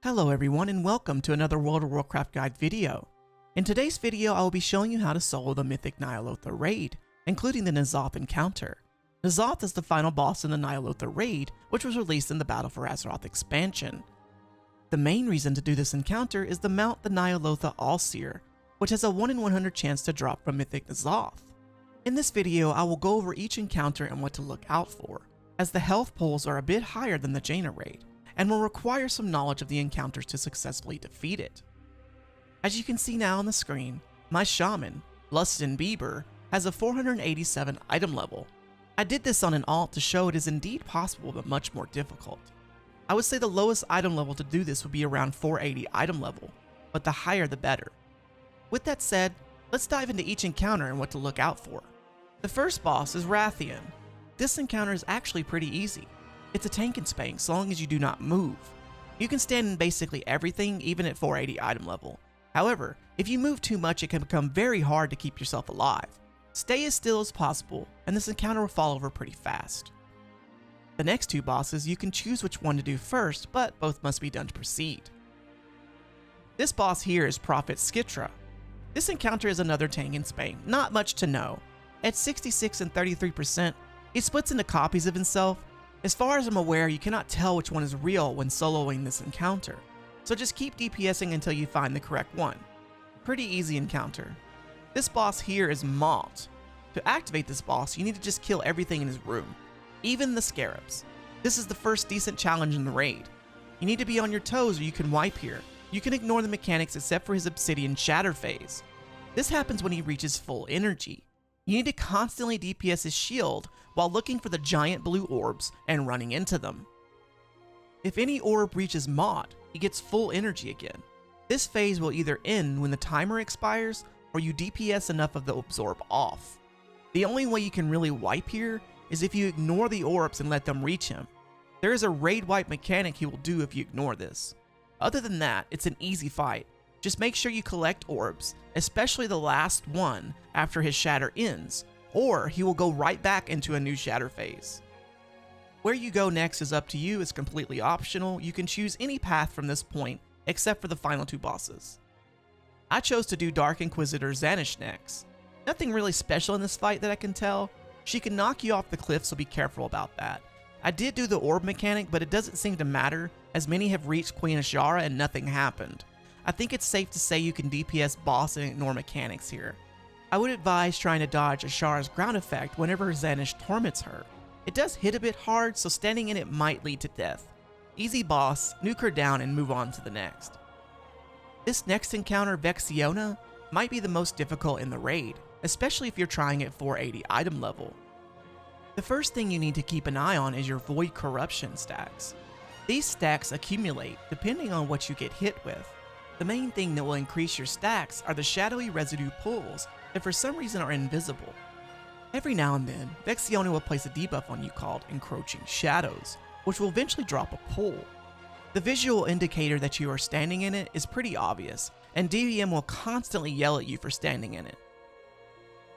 Hello everyone and welcome to another World of Warcraft guide video. In today's video I will be showing you how to solo the Mythic Ny'alotha raid, including the N'Zoth encounter. N'Zoth is the final boss in the Ny'alotha raid, which was released in the Battle for Azeroth expansion. The main reason to do this encounter is to mount the Ny'alotha Allseer, which has a 1 in 100 chance to drop from Mythic N'Zoth. In this video I will go over each encounter and what to look out for, as the health pools are a bit higher than the Jaina raid, and will require some knowledge of the encounters to successfully defeat it. As you can see now on the screen, my shaman, Lustin Bieber, has a 487 item level. I did this on an alt to show it is indeed possible but much more difficult. I would say the lowest item level to do this would be around 480 item level, but the higher the better. With that said, let's dive into each encounter and what to look out for. The first boss is Rathian. This encounter is actually pretty easy. It's a tank and spank so long as you do not move. You can stand in basically everything even at 480 item level. However, if you move too much it can become very hard to keep yourself alive. Stay as still as possible and this encounter will fall over pretty fast. The next two bosses you can choose which one to do first, but both must be done to proceed. This boss here is Prophet Skitra. This encounter is another tank and spank, not much to know. At 66 and 33%, he splits into copies of himself. As far as I'm aware, you cannot tell which one is real when soloing this encounter, so just keep DPSing until you find the correct one. Pretty easy encounter. This boss here is Malt. To activate this boss, you need to just kill everything in his room, even the scarabs. This is the first decent challenge in the raid. You need to be on your toes or you can wipe here. You can ignore the mechanics except for his Obsidian Shatter phase. This happens when he reaches full energy. You need to constantly DPS his shield while looking for the giant blue orbs and running into them. If any orb reaches Mod, he gets full energy again. This phase will either end when the timer expires or you DPS enough of the absorb off. The only way you can really wipe here is if you ignore the orbs and let them reach him. There is a raid wipe mechanic he will do if you ignore this. Other than that, it's an easy fight. Just make sure you collect orbs, especially the last one after his shatter ends, or he will go right back into a new shatter phase. Where you go next is up to you, it's completely optional. You can choose any path from this point, except for the final two bosses. I chose to do Dark Inquisitor Zanish next. Nothing really special in this fight that I can tell. She can knock you off the cliff, so be careful about that. I did do the orb mechanic, but it doesn't seem to matter, as many have reached Queen Ashara and nothing happened. I think it's safe to say you can DPS boss and ignore mechanics here. I would advise trying to dodge Ashara's ground effect whenever Zanish torments her. It does hit a bit hard, so standing in it might lead to death. Easy boss, nuke her down and move on to the next. This next encounter, Vexiona, might be the most difficult in the raid, especially if you're trying at 480 item level. The first thing you need to keep an eye on is your Void Corruption stacks. These stacks accumulate depending on what you get hit with. The main thing that will increase your stacks are the shadowy residue pools that for some reason are invisible. Every now and then, Vexiona will place a debuff on you called Encroaching Shadows, which will eventually drop a pool. The visual indicator that you are standing in it is pretty obvious, and DVM will constantly yell at you for standing in it.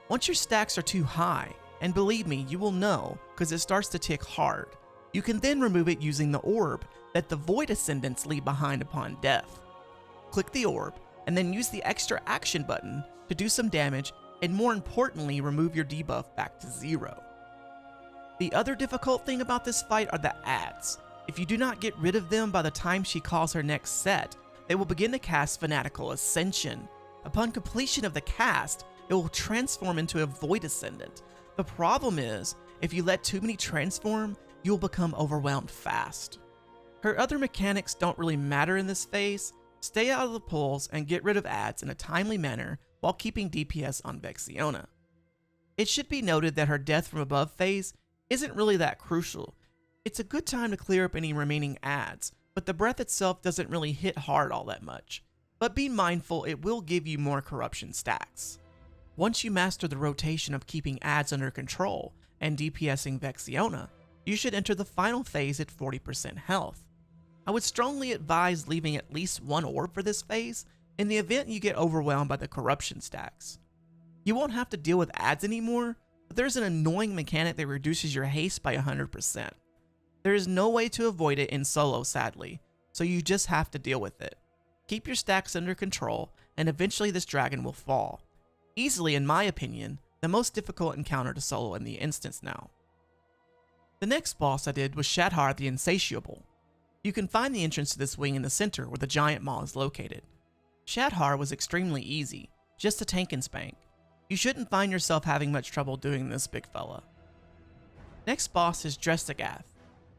Once your stacks are too high, and believe me, you will know because it starts to tick hard, you can then remove it using the orb that the Void Ascendants leave behind upon death. Click the orb, and then use the extra action button to do some damage and more importantly remove your debuff back to 0. The other difficult thing about this fight are the ads. If you do not get rid of them by the time she calls her next set, they will begin to cast Fanatical Ascension. Upon completion of the cast, it will transform into a Void Ascendant. The problem is, if you let too many transform, you will become overwhelmed fast. Her other mechanics don't really matter in this phase. Stay out of the pools and get rid of ads in a timely manner while keeping DPS on Vexiona. It should be noted that her death from above phase isn't really that crucial. It's a good time to clear up any remaining ads, but the breath itself doesn't really hit hard all that much. But be mindful, it will give you more corruption stacks. Once you master the rotation of keeping ads under control and DPSing Vexiona, you should enter the final phase at 40% health. I would strongly advise leaving at least one orb for this phase in the event you get overwhelmed by the corruption stacks. You won't have to deal with ads anymore, but there's an annoying mechanic that reduces your haste by 100%. There is no way to avoid it in solo sadly, so you just have to deal with it. Keep your stacks under control, and eventually this dragon will fall. Easily, in my opinion, the most difficult encounter to solo in the instance now. The next boss I did was Shadhar the Insatiable. You can find the entrance to this wing in the center where the giant maw is located. Shadhar was extremely easy, just a tank and spank. You shouldn't find yourself having much trouble doing this big fella. Next boss is Drestagath,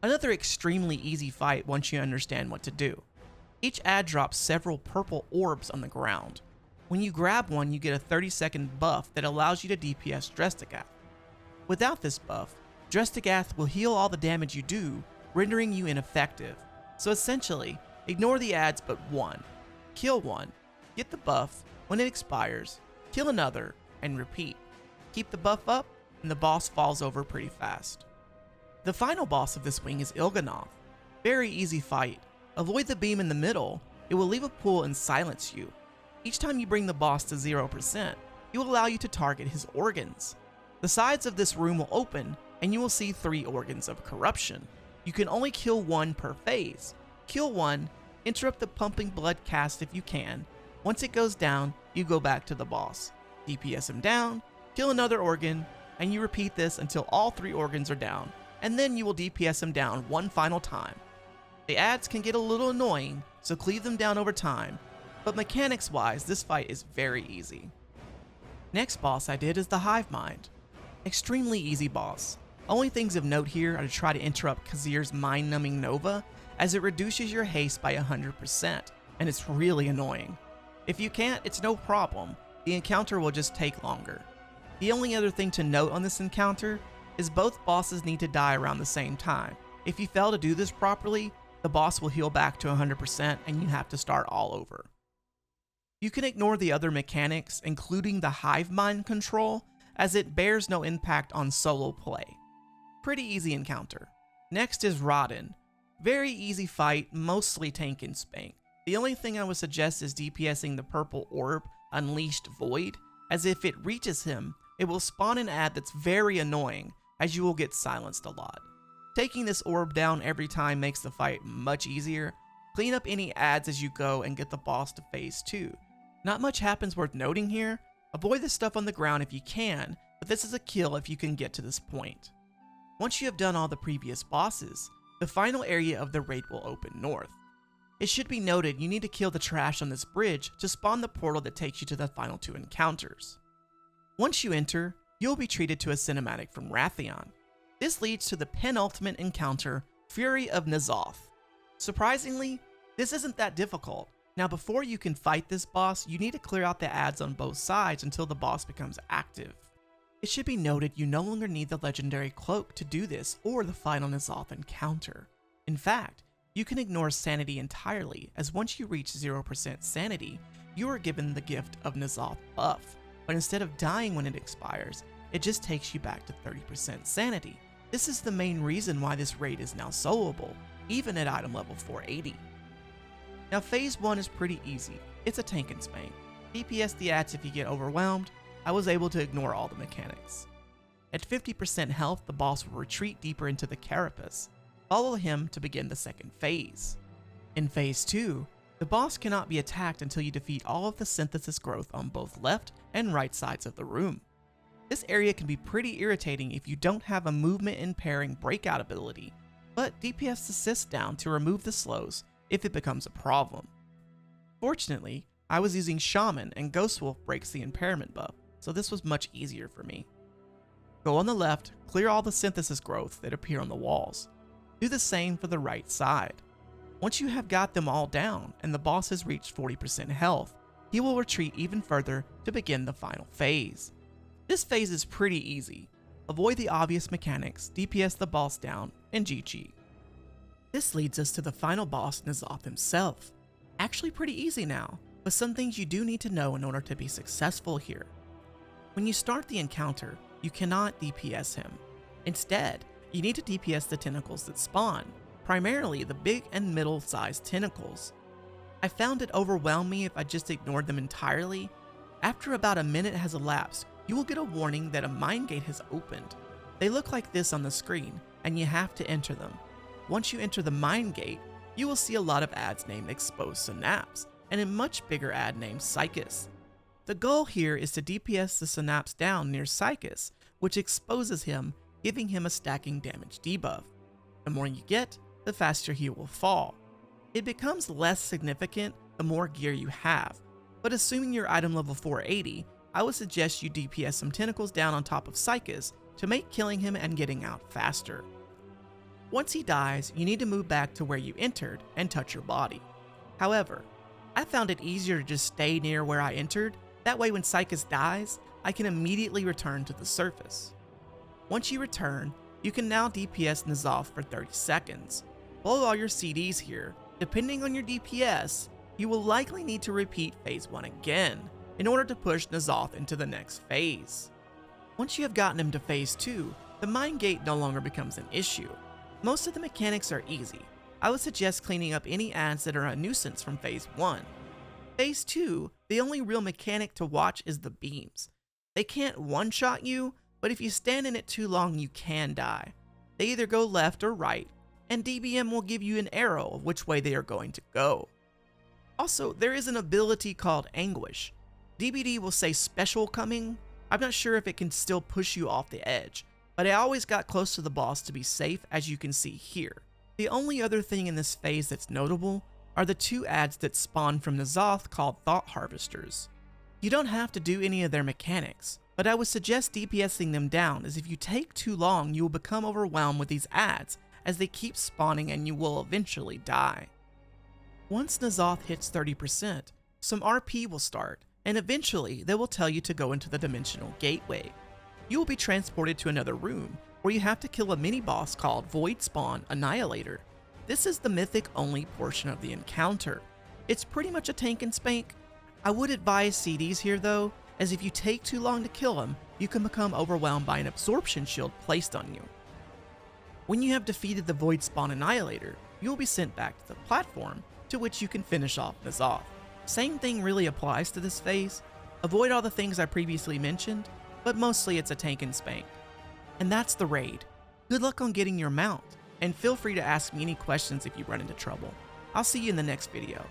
another extremely easy fight once you understand what to do. Each ad drops several purple orbs on the ground. When you grab one, you get a 30-second buff that allows you to DPS Drestagath. Without this buff, Drestagath will heal all the damage you do, rendering you ineffective. So essentially, ignore the ads but one. Kill one, get the buff, when it expires, kill another, and repeat. Keep the buff up, and the boss falls over pretty fast. The final boss of this wing is Il'gynoth. Very easy fight. Avoid the beam in the middle, it will leave a pool and silence you. Each time you bring the boss to 0%, it will allow you to target his organs. The sides of this room will open, and you will see 3 organs of corruption. You can only kill one per phase. Kill one, interrupt the pumping blood cast if you can. Once it goes down, you go back to the boss. DPS him down, kill another organ, and you repeat this until all 3 organs are down, and then you will DPS him down one final time. The ads can get a little annoying, so cleave them down over time, but mechanics wise this fight is very easy. Next boss I did is the Hive Mind. Extremely easy boss. Only things of note here are to try to interrupt Khazir's mind-numbing Nova, as it reduces your haste by 100%, and it's really annoying. If you can't, it's no problem, the encounter will just take longer. The only other thing to note on this encounter is both bosses need to die around the same time. If you fail to do this properly, the boss will heal back to 100% and you have to start all over. You can ignore the other mechanics, including the Hive Mind control, as it bears no impact on solo play. Pretty easy encounter. Next is Rodden. Very easy fight, mostly tank and spank. The only thing I would suggest is DPSing the purple orb, Unleashed Void, as if it reaches him, it will spawn an ad that's very annoying, as you will get silenced a lot. Taking this orb down every time makes the fight much easier. Clean up any ads as you go and get the boss to phase 2. Not much happens worth noting here. Avoid the stuff on the ground if you can, but this is a kill if you can get to this point. Once you have done all the previous bosses, the final area of the raid will open north. It should be noted you need to kill the trash on this bridge to spawn the portal that takes you to the final 2 encounters. Once you enter, you'll be treated to a cinematic from Wrathion. This leads to the penultimate encounter, Fury of N'Zoth. Surprisingly, this isn't that difficult. Now before you can fight this boss, you need to clear out the ads on both sides until the boss becomes active. It should be noted you no longer need the legendary cloak to do this or the final N'Zoth encounter. In fact, you can ignore sanity entirely, as once you reach 0% sanity, you are given the gift of N'Zoth buff, but instead of dying when it expires, it just takes you back to 30% sanity. This is the main reason why this raid is now soloable, even at item level 480. Now phase 1 is pretty easy, it's a tank and spank. DPS the ads if you get overwhelmed. I was able to ignore all the mechanics. At 50% health, the boss will retreat deeper into the carapace. Follow him to begin the second phase. In phase 2, the boss cannot be attacked until you defeat all of the synthesis growth on both left and right sides of the room. This area can be pretty irritating if you don't have a movement impairing breakout ability, but DPS assist down to remove the slows if it becomes a problem. Fortunately, I was using Shaman and Ghost Wolf breaks the impairment buff, so this was much easier for me. Go on the left, clear all the synthesis growth that appear on the walls. Do the same for the right side. Once you have got them all down and the boss has reached 40% health, he will retreat even further to begin the final phase. This phase is pretty easy. Avoid the obvious mechanics, DPS the boss down, and GG. This leads us to the final boss, N'Zoth himself. Actually pretty easy now, but some things you do need to know in order to be successful here. When you start the encounter, you cannot DPS him. Instead, you need to DPS the tentacles that spawn, primarily the big and middle-sized tentacles. I found it overwhelmed me if I just ignored them entirely. After about a minute has elapsed, you will get a warning that a mind gate has opened. They look like this on the screen, and you have to enter them. Once you enter the mind gate, you will see a lot of ads named Exposed Synapse, and a much bigger ad named Psychus. The goal here is to DPS the Synapse down near Psychus, which exposes him, giving him a stacking damage debuff. The more you get, the faster he will fall. It becomes less significant the more gear you have, but assuming you're item level 480, I would suggest you DPS some tentacles down on top of Psychus to make killing him and getting out faster. Once he dies, you need to move back to where you entered and touch your body. However, I found it easier to just stay near where I entered, that way when Psychus dies, I can immediately return to the surface. Once you return, you can now DPS Ny'alotha for 30 seconds. Blow all your CDs here. Depending on your DPS, you will likely need to repeat phase 1 again in order to push Ny'alotha into the next phase. Once you have gotten him to phase 2, the Mind Gate no longer becomes an issue. Most of the mechanics are easy. I would suggest cleaning up any ads that are a nuisance from phase 1. Phase 2, the only real mechanic to watch is the beams. They can't one-shot you, but if you stand in it too long you can die. They either go left or right, and DBM will give you an arrow of which way they are going to go. Also, there is an ability called Anguish. DBD will say special coming. I'm not sure if it can still push you off the edge, but I always got close to the boss to be safe, as you can see here. The only other thing in this phase that's notable are the 2 ads that spawn from Ny'alotha called Thought Harvesters. You don't have to do any of their mechanics, but I would suggest DPSing them down, as if you take too long you will become overwhelmed with these ads as they keep spawning and you will eventually die. Once Ny'alotha hits 30%, some RP will start, and eventually they will tell you to go into the Dimensional Gateway. You will be transported to another room where you have to kill a mini-boss called Void Spawn Annihilator. This is the mythic only portion of the encounter. It's pretty much a tank and spank. I would advise CDs here though, as if you take too long to kill him, you can become overwhelmed by an absorption shield placed on you. When you have defeated the Void Spawn Annihilator, you will be sent back to the platform, to which you can finish off Ny'alotha. Same thing really applies to this phase. Avoid all the things I previously mentioned, but mostly it's a tank and spank. And that's the raid. Good luck on getting your mount, and feel free to ask me any questions if you run into trouble. I'll see you in the next video.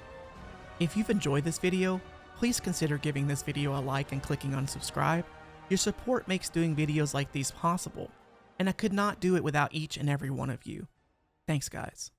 If you've enjoyed this video, please consider giving this video a like and clicking on subscribe. Your support makes doing videos like these possible, and I could not do it without each and every one of you. Thanks guys.